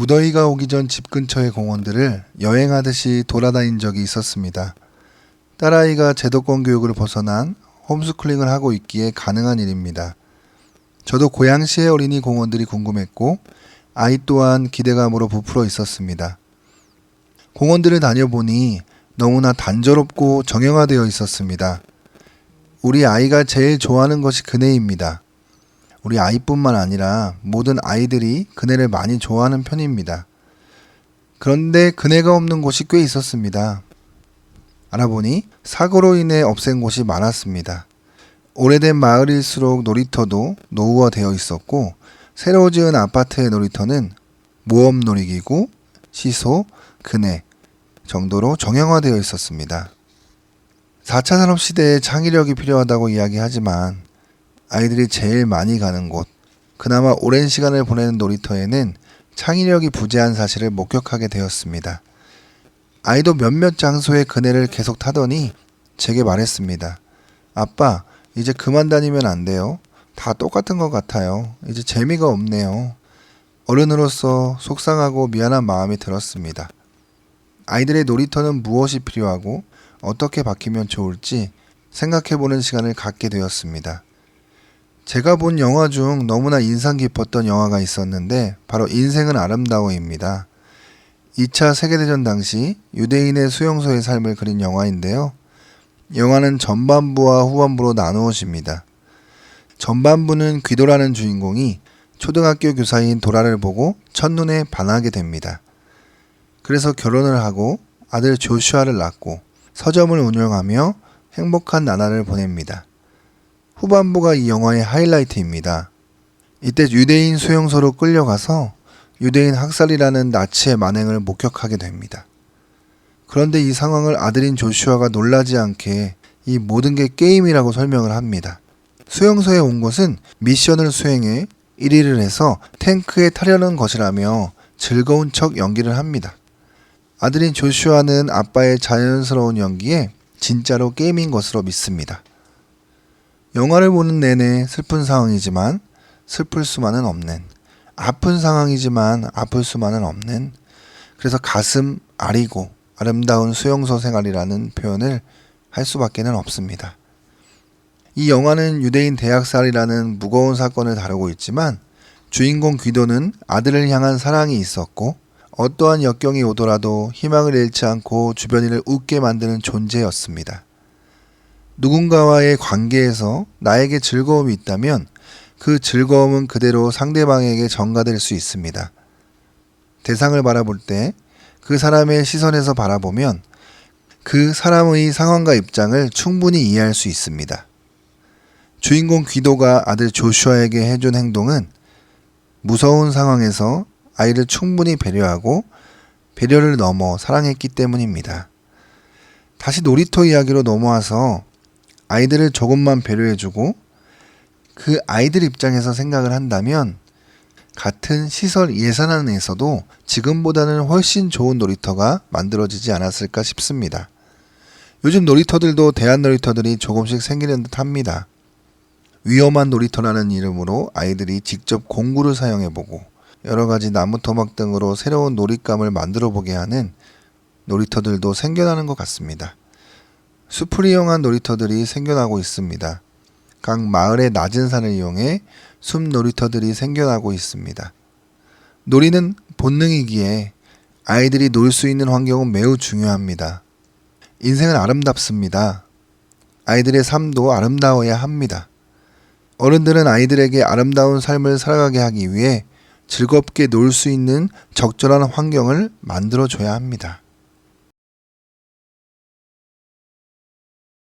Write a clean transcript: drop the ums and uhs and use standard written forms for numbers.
무더위가 오기 전 집 근처의 공원들을 여행하듯이 돌아다닌 적이 있었습니다. 딸아이가 제도권 교육을 벗어난 홈스쿨링을 하고 있기에 가능한 일입니다. 저도 고양시의 어린이 공원들이 궁금했고 아이 또한 기대감으로 부풀어 있었습니다. 공원들을 다녀보니 너무나 단조롭고 정형화되어 있었습니다. 우리 아이가 제일 좋아하는 것이 그네입니다. 우리 아이뿐만 아니라 모든 아이들이 그네를 많이 좋아하는 편입니다. 그런데 그네가 없는 곳이 꽤 있었습니다. 알아보니 사고로 인해 없앤 곳이 많았습니다. 오래된 마을일수록 놀이터도 노후화되어 있었고 새로 지은 아파트의 놀이터는 모험 놀이기구, 시소, 그네 정도로 정형화되어 있었습니다. 4차 산업시대에 창의력이 필요하다고 이야기하지만 아이들이 제일 많이 가는 곳, 그나마 오랜 시간을 보내는 놀이터에는 창의력이 부재한 사실을 목격하게 되었습니다. 아이도 몇몇 장소의 그네를 계속 타더니 제게 말했습니다. 아빠, 이제 그만 다니면 안 돼요. 다 똑같은 것 같아요. 이제 재미가 없네요. 어른으로서 속상하고 미안한 마음이 들었습니다. 아이들의 놀이터는 무엇이 필요하고 어떻게 바뀌면 좋을지 생각해보는 시간을 갖게 되었습니다. 제가 본 영화 중 너무나 인상 깊었던 영화가 있었는데 바로 인생은 아름다워입니다. 2차 세계대전 당시 유대인의 수용소의 삶을 그린 영화인데요. 영화는 전반부와 후반부로 나누어집니다. 전반부는 귀도라는 주인공이 초등학교 교사인 도라를 보고 첫눈에 반하게 됩니다. 그래서 결혼을 하고 아들 조슈아를 낳고 서점을 운영하며 행복한 나날을 보냅니다. 후반부가 이 영화의 하이라이트입니다. 이때 유대인 수용소로 끌려가서 유대인 학살이라는 나치의 만행을 목격하게 됩니다. 그런데 이 상황을 아들인 조슈아가 놀라지 않게 이 모든 게 게임이라고 설명을 합니다. 수용소에 온 것은 미션을 수행해 1위를 해서 탱크에 타려는 것이라며 즐거운 척 연기를 합니다. 아들인 조슈아는 아빠의 자연스러운 연기에 진짜로 게임인 것으로 믿습니다. 영화를 보는 내내 슬픈 상황이지만 슬플 수만은 없는, 아픈 상황이지만 아플 수만은 없는, 그래서 가슴 아리고 아름다운 수용소 생활이라는 표현을 할 수밖에는 없습니다. 이 영화는 유대인 대학살이라는 무거운 사건을 다루고 있지만 주인공 귀도는 아들을 향한 사랑이 있었고 어떠한 역경이 오더라도 희망을 잃지 않고 주변인을 웃게 만드는 존재였습니다. 누군가와의 관계에서 나에게 즐거움이 있다면 그 즐거움은 그대로 상대방에게 전가될 수 있습니다. 대상을 바라볼 때 그 사람의 시선에서 바라보면 그 사람의 상황과 입장을 충분히 이해할 수 있습니다. 주인공 귀도가 아들 조슈아에게 해준 행동은 무서운 상황에서 아이를 충분히 배려하고 배려를 넘어 사랑했기 때문입니다. 다시 놀이터 이야기로 넘어와서 아이들을 조금만 배려해주고 그 아이들 입장에서 생각을 한다면 같은 시설 예산안에서도 지금보다는 훨씬 좋은 놀이터가 만들어지지 않았을까 싶습니다. 요즘 놀이터들도 대한 놀이터들이 조금씩 생기는 듯 합니다. 위험한 놀이터라는 이름으로 아이들이 직접 공구를 사용해보고 여러가지 나무 토막 등으로 새로운 놀잇감을 만들어보게 하는 놀이터들도 생겨나는 것 같습니다. 숲을 이용한 놀이터들이 생겨나고 있습니다. 각 마을의 낮은 산을 이용해 숲 놀이터들이 생겨나고 있습니다. 놀이는 본능이기에 아이들이 놀 수 있는 환경은 매우 중요합니다. 인생은 아름답습니다. 아이들의 삶도 아름다워야 합니다. 어른들은 아이들에게 아름다운 삶을 살아가게 하기 위해 즐겁게 놀 수 있는 적절한 환경을 만들어줘야 합니다.